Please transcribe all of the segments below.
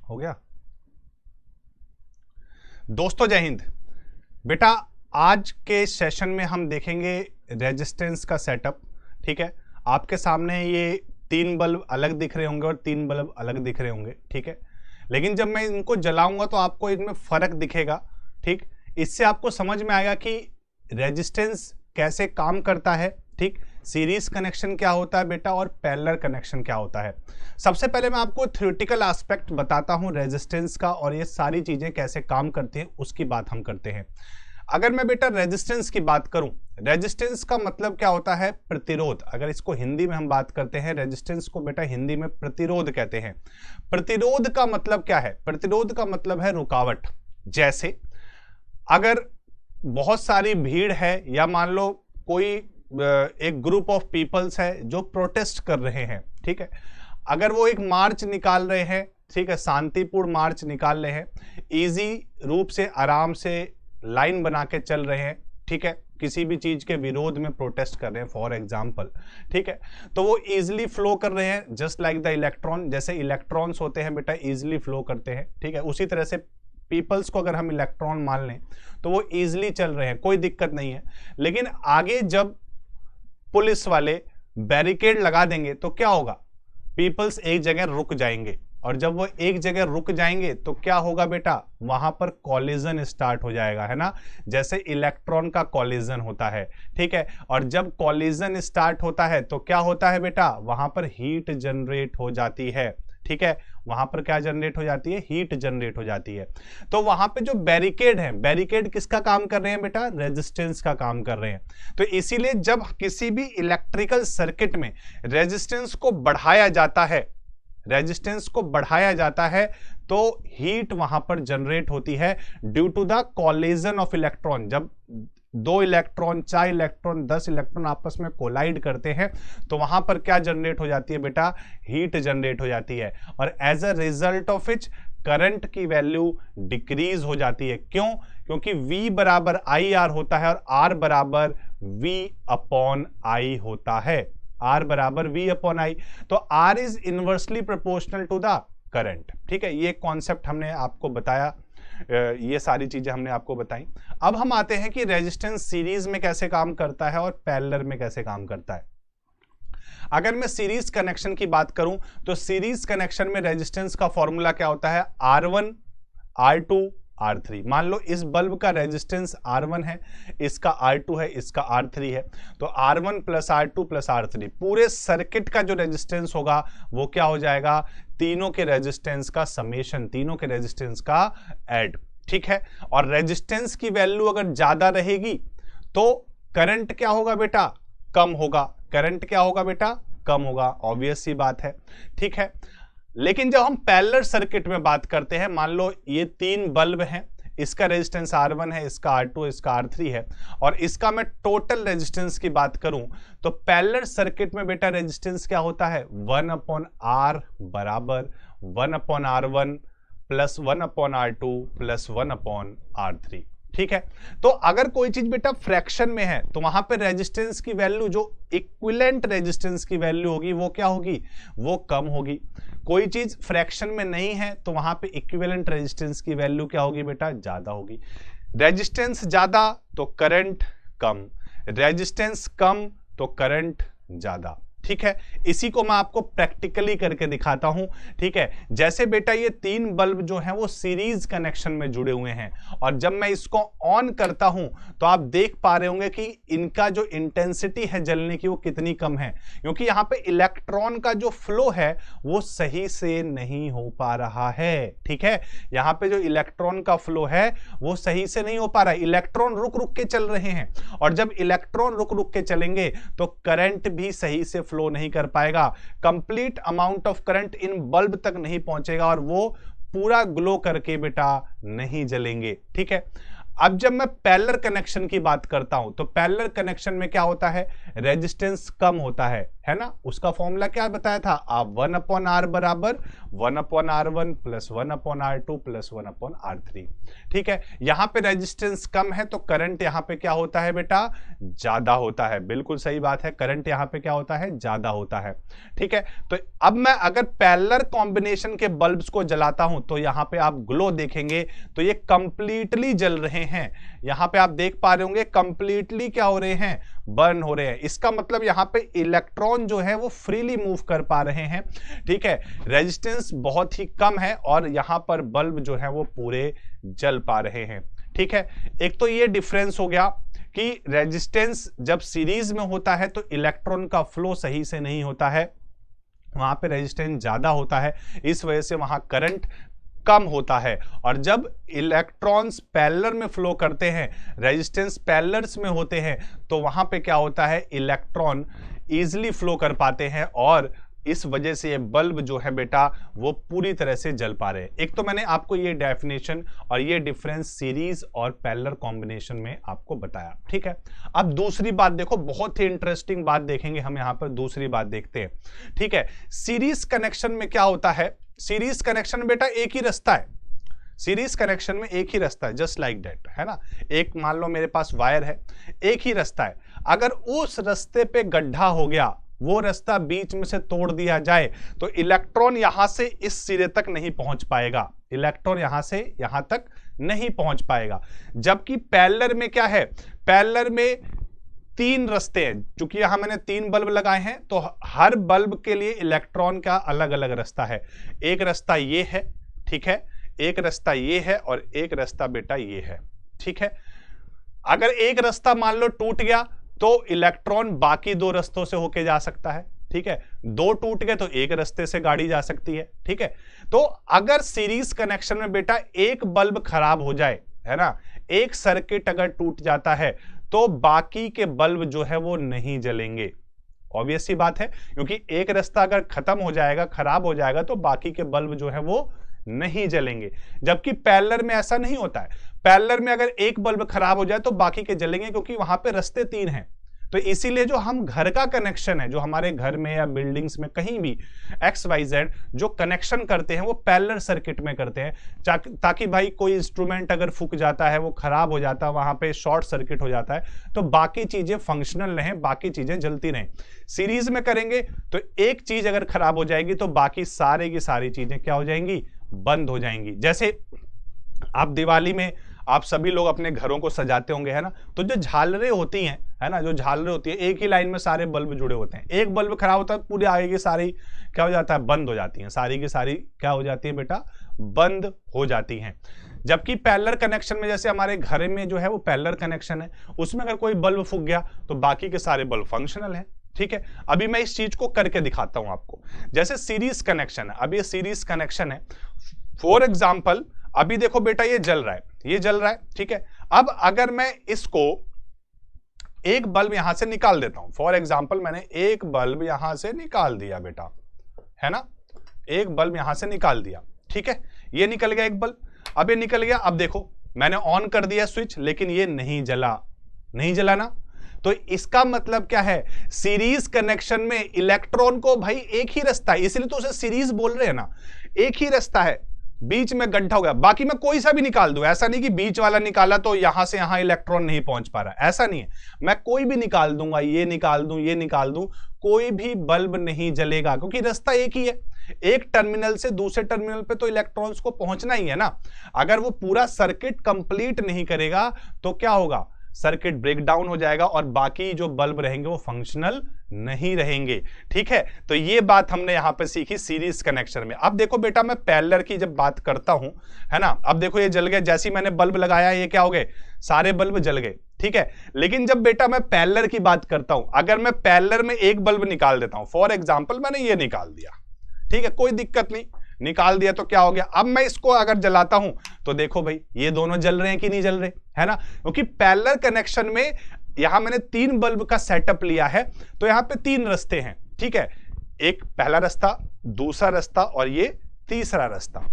हो गया। दोस्तों जय हिंद। बेटा आज के सेशन में हम देखेंगे रेजिस्टेंस का सेटअप। ठीक है, आपके सामने ये 3 बल्ब अलग दिख रहे होंगे और 3 बल्ब अलग दिख रहे होंगे। ठीक है, लेकिन जब मैं इनको जलाऊंगा तो आपको इनमें फर्क दिखेगा। ठीक, इससे आपको समझ में आएगा कि रेजिस्टेंस कैसे काम करता है। ठीक, सीरीज कनेक्शन क्या होता है बेटा और पैरेलल कनेक्शन क्या होता है। सबसे पहले मैं आपको थ्योरेटिकल एस्पेक्ट बताता हूं रेजिस्टेंस का, और ये सारी चीजें कैसे काम करती हैं उसकी बात हम करते हैं। अगर मैं बेटा रेजिस्टेंस की बात करूं, रेजिस्टेंस का मतलब क्या होता है? प्रतिरोध। अगर इसको हिंदी में हम बात करते हैं, रेजिस्टेंस को बेटा हिंदी में प्रतिरोध कहते हैं। प्रतिरोध का मतलब क्या है? प्रतिरोध का मतलब है रुकावट। जैसे अगर बहुत सारी भीड़ है या मान लो कोई एक ग्रुप ऑफ पीपल्स है जो प्रोटेस्ट कर रहे हैं। ठीक है, अगर वो एक मार्च निकाल रहे हैं, ठीक है, शांतिपूर्ण मार्च निकाल रहे हैं, इजी रूप से आराम से लाइन बना के चल रहे हैं। ठीक है, किसी भी चीज के विरोध में प्रोटेस्ट कर रहे हैं फॉर एग्जाम्पल। ठीक है, तो वो इजिली फ्लो कर रहे हैं जस्ट लाइक द इलेक्ट्रॉन। जैसे इलेक्ट्रॉन्स होते हैं बेटा इजिली फ्लो करते हैं। ठीक है, उसी तरह से पीपल्स को अगर हम इलेक्ट्रॉन मान लें तो वो इजिली चल रहे हैं, कोई दिक्कत नहीं है। लेकिन आगे जब पुलिस वाले बैरिकेड लगा देंगे तो क्या होगा? पीपल्स एक जगह रुक जाएंगे, और जब वो एक जगह रुक जाएंगे तो क्या होगा बेटा? वहां पर कॉलिजन स्टार्ट हो जाएगा, है ना, जैसे इलेक्ट्रॉन का कॉलिजन होता है। ठीक है, और जब कॉलिजन स्टार्ट होता है तो क्या होता है बेटा? वहां पर हीट जनरेट हो जाती है। ठीक है, वहां पर क्या जनरेट हो जाती है? हीट जनरेट हो जाती है। तो वहां पे जो बैरिकेड है, बैरिकेड किसका काम कर रहे हैं बेटा? रेजिस्टेंस का काम कर रहे हैं। तो इसीलिए जब किसी भी इलेक्ट्रिकल सर्किट में रेजिस्टेंस को बढ़ाया जाता है, रेजिस्टेंस को बढ़ाया जाता है तो हीट वहां पर जनरेट होती है due to the collision of electron. जब 2 इलेक्ट्रॉन, 4 इलेक्ट्रॉन, 10 इलेक्ट्रॉन आपस में कोलाइड करते हैं तो वहां पर क्या जनरेट हो जाती है बेटा? हीट जनरेट हो जाती है, और as a result of which current की वैल्यू डिक्रीज हो जाती है। क्यों? क्योंकि V बराबर IR होता है और R बराबर V अपॉन I होता है। R बराबर V अपॉन I, तो R is inversely proportional to the current. ठीक है, ये कॉन्सेप्ट हमने आपको बताया, ये सारी चीजें हमने आपको बताई। अब हम आते हैं कि रेजिस्टेंस सीरीज में कैसे काम करता है और पैरेलल में कैसे काम करता है। अगर मैं सीरीज कनेक्शन की बात करूं तो सीरीज कनेक्शन में रेजिस्टेंस का फॉर्मूला क्या होता है? R1 R2 R3। मान लो इस बल्ब का रेजिस्टेंस R1 है, इसका R2 है, इसका R3 है, तो R1 plus R2 plus R3 पूरे सर्किट का जो रेजिस्टेंस होगा वो क्या हो जाएगा? तीनों के रेजिस्टेंस का समेशन, तीनों के रेजिस्टेंस का ऐड। ठीक है, और रेजिस्टेंस की वैल्यू अगर ज्यादा रहेगी तो करंट क्या होगा बेटा? कम होगा। करंट क्या होगा बेटा? कम होगा, ऑब्वियस सी बात है। ठीक है, लेकिन जब हम पैरेलल सर्किट में बात करते हैं, मान लो ये 3 बल्ब हैं, इसका रेजिस्टेंस R1 है, इसका R2, इसका R3 है, और इसका मैं टोटल रेजिस्टेंस की बात करूं तो पैरेलल सर्किट में बेटा रेजिस्टेंस क्या होता है? 1 अपॉन R बराबर 1 upon R1 plus 1 upon R2 plus 1 upon R3। ठीक है, तो अगर कोई चीज बेटा फ्रैक्शन में है तो वहां पे रेजिस्टेंस की वैल्यू, जो इक्विवेलेंट रेजिस्टेंस की वैल्यू होगी वो क्या होगी? वो कम होगी। कोई चीज फ्रैक्शन में नहीं है तो वहां पे इक्विवेलेंट रेजिस्टेंस की वैल्यू क्या होगी बेटा? ज्यादा होगी। रेजिस्टेंस ज्यादा तो करंट कम, रेजिस्टेंस कम तो करंट ज्यादा। ठीक है, इसी को मैं आपको प्रैक्टिकली करके दिखाता हूं। ठीक है, जैसे बेटा ये 3 बल्ब जो हैं वो सीरीज कनेक्शन में जुड़े हुए हैं, और जब मैं इसको ऑन करता हूं तो आप देख पा रहे होंगे कि इनका जो इंटेंसिटी है जलने की वो कितनी कम है, क्योंकि यहां पे इलेक्ट्रॉन का जो फ्लो है वो सही से नहीं हो पा रहा है। ठीक है, यहां पे जो इलेक्ट्रॉन का फ्लो है वो सही से नहीं हो पा रहा है, इलेक्ट्रॉन रुक रुक के चल रहे हैं, और जब इलेक्ट्रॉन रुक रुक के चलेंगे तो करंट भी सही से फ्लो नहीं कर पाएगा, complete amount of current in bulb तक नहीं पहुंचेगा और वो पूरा ग्लो करके बेटा नहीं जलेंगे। ठीक है, अब जब मैं पैरेलल कनेक्शन की बात करता हूं तो पैरेलल कनेक्शन में क्या होता है? रेजिस्टेंस कम होता है, है ना, उसका फॉर्मूला क्या बताया था आप, 1/r बराबर 1/r1 plus 1/r2 plus 1/r3। ठीक है, यहां पे रेजिस्टेंस कम है तो करंट यहां पे क्या होता है बेटा, ज्यादा होता है। बिल्कुल सही बात है, करंट यहां पे क्या होता है, ज्यादा होता है। ठीक है, तो अब मैं अगर पैरेलल कॉम्बिनेशन के बल्ब्स को जलाता हूं तो यहां पे आप ग्लो देखेंगे तो ये कंप्लीटली जल रहे हैं। यहां पे आप देख पा रहे होंगे कंप्लीटली क्या हो रहे हैं, बर्न हो रहे हैं। इसका मतलब यहां पे इलेक्ट्रॉन जो है वो फ्रीली मूव कर पा रहे हैं। ठीक है, रेजिस्टेंस बहुत ही कम है और यहां पर बल्ब जो है वो पूरे जल पा रहे हैं। ठीक है, एक तो ये डिफरेंस हो गया कि रेजिस्टेंस जब सीरीज में होता है तो इलेक्ट्रॉन का फ्लो सही से नहीं होता है, वहां पे रेजिस्टेंस ज्यादा होता है, इस वजह से वहां करंट कम होता है। और जब इलेक्ट्रॉन्स पैरेलल में फ्लो करते हैं, रेजिस्टेंस पैरेलल्स में होते हैं, तो वहां पे क्या होता है, इलेक्ट्रॉन इजीली फ्लो कर पाते हैं और इस वजह से ये बल्ब जो है बेटा वो पूरी तरह से जल पा रहे हैं। एक तो मैंने आपको ये डेफिनेशन और ये डिफरेंस सीरीज और पैरेलल कॉम्बिनेशन में आपको बताया। ठीक है, अब दूसरी बात देखो, बहुत ही इंटरेस्टिंग बात देखेंगे हम यहां पर, दूसरी बात देखते हैं। ठीक है, सीरीज कनेक्शन में क्या होता है, सीरीज कनेक्शन में बेटा एक ही रास्ता है, सीरीज कनेक्शन में एक ही रास्ता है, जस्ट लाइक दैट, है ना। एक मान लो मेरे पास वायर है, एक ही रास्ता है, अगर उस रास्ते पे गड्ढा हो गया, वो रास्ता बीच में से तोड़ दिया जाए तो इलेक्ट्रॉन यहां से इस सिरे तक नहीं पहुंच पाएगा, इलेक्ट्रॉन यहां से यहां तक नहीं पहुंच पाएगा। जबकि पैरेलल में क्या है, पैरेलल में तीन रास्ते हैं, चूंकि यहां मैंने 3 बल्ब लगाए हैं तो हर बल्ब के लिए इलेक्ट्रॉन का अलग अलग रास्ता है। एक रास्ता ये है, ठीक है, एक रास्ता ये है और एक रास्ता बेटा ये है। ठीक है, अगर एक रास्ता मान लो टूट गया तो इलेक्ट्रॉन बाकी 2 रास्तों से होके जा सकता है। ठीक है, 2 टूट गए तो एक रास्ते से गाड़ी जा सकती है। ठीक है, तो अगर सीरीज कनेक्शन में बेटा एक बल्ब खराब हो जाए, है ना, एक सर्किट अगर टूट जाता है तो बाकी के बल्ब जो है वो नहीं जलेंगे। ऑब्वियस सी बात है, क्योंकि एक रास्ता अगर खत्म हो जाएगा, खराब हो जाएगा, तो बाकी के बल्ब जो है वो नहीं जलेंगे। जबकि पैरेलल में ऐसा नहीं होता है, पैरेलल में अगर एक बल्ब खराब हो जाए तो बाकी के जलेंगे, क्योंकि वहां पे रास्ते 3 हैं। तो इसीलिए जो हम घर का कनेक्शन है, जो हमारे घर में या बिल्डिंग्स में कहीं भी XYZ जो कनेक्शन करते हैं वो पैरेलल सर्किट में करते हैं, ताकि भाई कोई इंस्ट्रूमेंट अगर फूक जाता है, वो खराब हो जाता है, वहां पे शॉर्ट सर्किट हो जाता है, तो बाकी चीजें फंक्शनल रहें, बाकी चीजें जलती रहें। सीरीज में करेंगे तो एक चीज अगर खराब हो जाएगी तो बाकी सारे की सारी चीजें क्या हो जाएंगी, बंद हो जाएंगी। जैसे आप दिवाली में आप सभी लोग अपने घरों को सजाते होंगे, है ना, तो जो झालरें होती हैं, है ना, जो झालरें होती है, एक ही लाइन में सारे बल्ब जुड़े होते हैं, एक बल्ब खराब होता है पूरी आगे की सारी क्या हो जाता है, बंद हो जाती हैं, सारी की सारी क्या हो जाती है बेटा, बंद हो जाती हैं। जबकि पैरेलल कनेक्शन में, जैसे हमारे घर में जो है वो पैरेलल कनेक्शन है, उसमें अगर कोई बल्ब फूक गया तो बाकी के सारे बल्ब फंक्शनल हैं। ठीक है, अभी मैं इस चीज को करके दिखाता हूं आपको। जैसे सीरीज कनेक्शन है, अब ये सीरीज कनेक्शन है, फॉर एग्जाम्पल अभी देखो बेटा ये जल रहा है, ये जल रहा है। ठीक है, अब अगर मैं इसको एक बल्ब यहां से निकाल देता हूं, फॉर एग्जाम्पल मैंने एक बल्ब यहां से निकाल दिया बेटा, है ना, एक बल्ब यहां से निकाल दिया। ठीक है, ये निकल गया एक बल्ब, अब ये निकल गया। अब देखो मैंने ऑन कर दिया स्विच, लेकिन ये नहीं जला, नहीं जला ना, तो इसका मतलब क्या है, सीरीज कनेक्शन में इलेक्ट्रॉन को भाई एक ही रास्ता है, इसलिए तो उसे सीरीज बोल रहे हैं ना, एक ही रास्ता है, बीच में गड्ढा हो गया, बाकी मैं कोई सा भी निकाल दूं, ऐसा नहीं कि बीच वाला निकाला तो यहां से यहां इलेक्ट्रॉन नहीं पहुंच पा रहा, ऐसा नहीं है, मैं कोई भी निकाल दूंगा, ये निकाल दूं, ये निकाल दूं, कोई भी बल्ब नहीं जलेगा, क्योंकि रास्ता एक ही है, एक टर्मिनल से दूसरे टर्मिनल पे तो इलेक्ट्रॉन्स को पहुंचना ही है ना। अगर वो पूरा सर्किट कंप्लीट नहीं करेगा तो क्या होगा, सर्किट ब्रेक डाउन हो जाएगा और बाकी जो बल्ब रहेंगे वो फंक्शनल नहीं रहेंगे। ठीक है, तो ये बात हमने यहां पे सीखी सीरीज कनेक्शन में। अब देखो बेटा मैं पैरेलल की जब बात करता हूं, है ना, अब देखो ये जल गए, जैसे ही मैंने बल्ब लगाया ये क्या हो गए, सारे बल्ब जल गए। ठीक है, लेकिन जब बेटा मैं पैरेलल की बात करता हूं, अगर मैं पैरेलल में एक बल्ब निकाल देता हूं, फॉर एग्जाम्पल मैंने ये निकाल दिया, ठीक है, कोई दिक्कत नहीं, निकाल दिया तो क्या हो गया, अब मैं इसको अगर जलाता हूं तो देखो भाई ये दोनों जल रहे हैं कि नहीं जल रहे, है ना, क्योंकि पैरेलल कनेक्शन में यहां मैंने 3 बल्ब का सेटअप लिया है, तो यहां पे 3 रास्ते हैं। ठीक है, एक पहला रास्ता, दूसरा रास्ता और ये तीसरा रास्ता।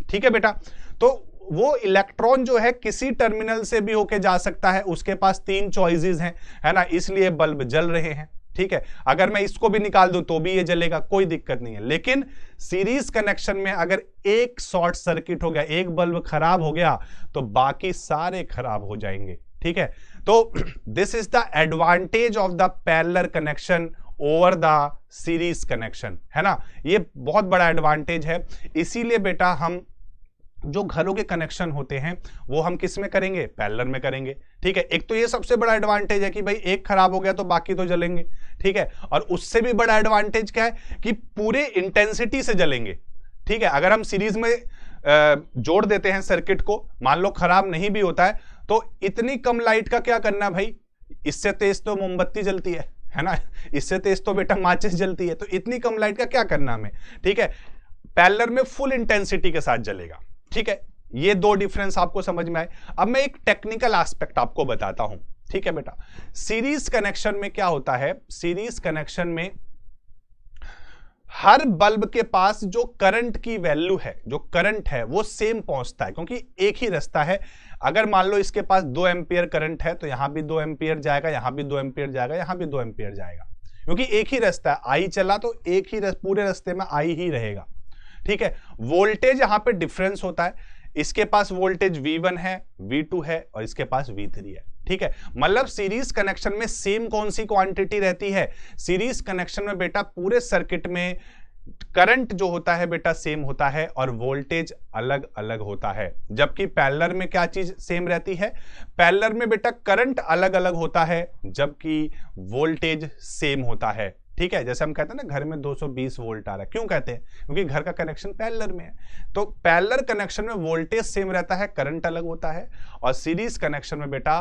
ठीक है बेटा, तो वो इलेक्ट्रॉन जो है किसी टर्मिनल से भी होके जा सकता है, उसके पास 3 चॉइसेस हैं, है ना, इसलिए बल्ब जल रहे हैं। ठीक है। अगर मैं इसको भी निकाल दूं तो भी ये जलेगा, कोई दिक्कत नहीं है। लेकिन सीरीज कनेक्शन में अगर एक शॉर्ट सर्किट हो गया, एक बल्ब खराब हो गया, तो बाकी सारे खराब हो जाएंगे, ठीक है। तो this is the advantage of the parallel connection over the series connection, है ना। ये बहुत बड़ा एडवांटेज है। इसीलिए बेटा हम जो घरों के कनेक्शन होते हैं वो हम किस में करेंगे, पैरेलल में करेंगे, ठीक है। एक तो ये सबसे बड़ा एडवांटेज है कि भाई एक खराब हो गया तो बाकी तो जलेंगे, ठीक है। और उससे भी बड़ा एडवांटेज क्या है कि पूरे इंटेंसिटी से जलेंगे, ठीक है। अगर हम सीरीज में जोड़ देते हैं सर्किट को, मान लो खराब नहीं भी होता है, तो इतनी कम लाइट का क्या करना भाई, इससे तेज तो मोमबत्ती जलती है ना, इससे तेज तो बेटा माचिस जलती है, तो इतनी कम लाइट का क्या करना हमें, ठीक है। पैरेलल में फुल इंटेंसिटी के साथ जलेगा, ठीक है। ये दो डिफरेंस आपको समझ में आए। अब मैं एक टेक्निकल एस्पेक्ट आपको बताता हूं, ठीक है बेटा। सीरीज कनेक्शन में क्या होता है, सीरीज कनेक्शन में हर बल्ब के पास जो करंट की वैल्यू है, जो करंट है वो सेम पहुंचता है, क्योंकि एक ही रास्ता है। अगर मान लो इसके पास 2 एम्पियर करंट है तो यहां भी 2 एम्पियर जाएगा, यहां भी 2 एम्पियर जाएगा, यहां भी 2 एम्पियर जाएगा, क्योंकि एक ही रास्ता है। आई चला तो एक ही पूरे रास्ते में आई ही रहेगा, ठीक है। वोल्टेज यहां पे डिफरेंस होता है, इसके पास वोल्टेज V1 है, V2 है और इसके पास V3 है, ठीक है। मतलब सीरीज कनेक्शन में सेम कौन सी क्वांटिटी रहती है, सीरीज कनेक्शन में बेटा पूरे सर्किट में करंट जो होता है बेटा सेम होता है और वोल्टेज अलग अलग होता है। जबकि पैरेलल में क्या चीज सेम रहती है, पैरेलल में बेटा करंट अलग अलग होता है जबकि वोल्टेज सेम होता है, ठीक है। जैसे हम कहते हैं ना घर में 220 वोल्ट आ रहा है, क्यों कहते हैं, क्योंकि घर का कनेक्शन पैरेलल में है। तो पैरेलल कनेक्शन में वोल्टेज सेम रहता है, करंट अलग होता है, और सीरीज कनेक्शन में बेटा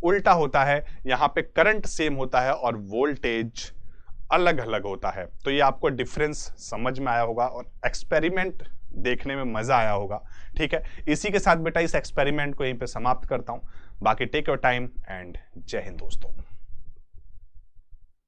उल्टा होता है, यहां पे करंट सेम होता है और वोल्टेज अलग अलग होता है। तो ये आपको डिफरेंस समझ में आया होगा और एक्सपेरिमेंट देखने में मजा आया होगा, ठीक है। इसी के साथ बेटा इस एक्सपेरिमेंट को यहीं पे समाप्त करता हूं। बाकी टेक योर टाइम एंड जय हिंद दोस्तों।